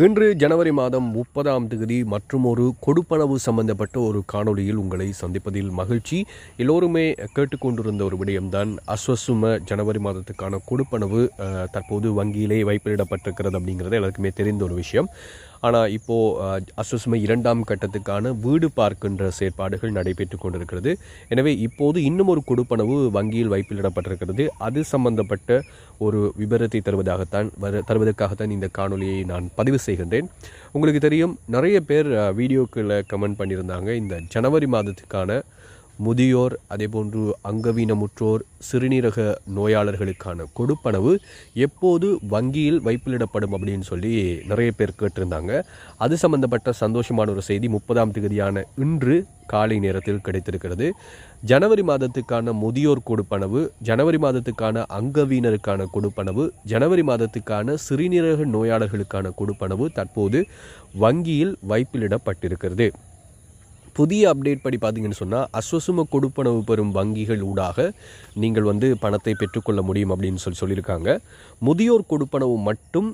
இன்று ஜனவரி மாதம் 30ஆம் தேதி மற்றும் ஒரு கொடுப்பனவு சம்பந்தப்பட்ட ஒரு காணொளியில் உங்களை சந்திப்பதில் மகிழ்ச்சி. எல்லோருமே கேட்டுக்கொண்டிருந்த ஒரு விடயம்தான் அஸ்வசும ஜனவரி மாதத்துக்கான கொடுப்பனவு தற்போது வங்கியிலே வைப்பிடப்பட்டிருக்கிறது அப்படிங்கிறது எல்லாருக்குமே தெரிந்த ஒரு விஷயம். ஆனால் இப்போது அஸ்வசும 2ஆம் கட்டத்துக்கான வீடு பார்க்கின்ற செயற்பாடுகள் நடைபெற்று கொண்டிருக்கிறது. எனவே இப்போது இன்னும் ஒரு கொடுப்பனவு வங்கியில் வைப்பிலிடப்பட்டிருக்கிறது. அது சம்பந்தப்பட்ட ஒரு விபரத்தை தருவதற்காகத்தான் இந்த காணொலியை நான் பதிவு செய்கின்றேன். உங்களுக்கு தெரியும், நிறைய பேர் வீடியோக்களில் கமெண்ட் பண்ணியிருந்தாங்க, இந்த ஜனவரி மாதத்துக்கான முதியோர் அதேபோன்று அங்கவீனமுற்றோர் சிறுநீரக நோயாளர்களுக்கான கொடுப்பனவு எப்போது வங்கியில் வைப்பிலிடப்படும் அப்படின்னு சொல்லி நிறைய பேர் கேட்டிருந்தாங்க. அது சம்பந்தப்பட்ட சந்தோஷமான ஒரு செய்தி 30ஆம் தேதியான இன்று காலை நேரத்தில் கிடைத்திருக்கிறது. ஜனவரி மாதத்துக்கான முதியோர் கொடுப்பனவு, ஜனவரி மாதத்துக்கான அங்கவீனருக்கான கொடுப்பனவு, ஜனவரி மாதத்துக்கான சிறுநீரக நோயாளர்களுக்கான கொடுப்பனவு தற்போது வங்கியில் வைப்பிலிடப்பட்டிருக்கிறது. புதிய அப்டேட் படி பார்த்தீங்கன்னு சொன்னால், அஸ்வசும கொடுப்பனவு பெறும் வங்கிகள் ஊடாக நீங்கள் பணத்தை பெற்றுக்கொள்ள முடியும் அப்படின்னு சொல்லியிருக்காங்க. முதியோர் கொடுப்பனவு மட்டும்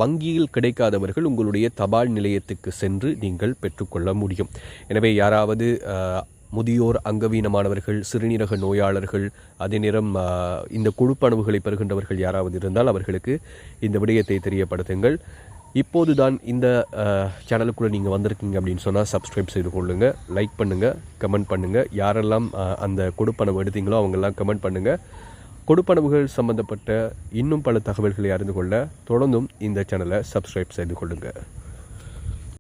வங்கியில் கிடைக்காதவர்கள் உங்களுடைய தபால் நிலையத்துக்கு சென்று நீங்கள் பெற்றுக்கொள்ள முடியும். எனவே யாராவது முதியோர் அங்கவீனமானவர்கள் சிறுநீரக நோயாளர்கள் அதே நேரம் இந்த கொடுப்பனவுகளை பெறுகின்றவர்கள் யாராவது இருந்தால் அவர்களுக்கு இந்த விடயத்தை தெரியப்படுத்துங்கள். இப்போதுதான் இந்த சேனலுக்குள்ளே நீங்கள் வந்திருக்கீங்க அப்படின்னு சொன்னால் சப்ஸ்கிரைப் செய்து கொள்ளுங்கள், லைக் பண்ணுங்கள், கமெண்ட் பண்ணுங்கள். யாரெல்லாம் அந்த கொடுப்பனவு எடுத்தீங்களோ அவங்கெல்லாம் கமெண்ட் பண்ணுங்கள். கொடுப்பனவுகள் சம்பந்தப்பட்ட இன்னும் பல தகவல்களை அறிந்து கொள்ள தொடர்ந்தும் இந்த சேனலை சப்ஸ்கிரைப் செய்து கொள்ளுங்கள்.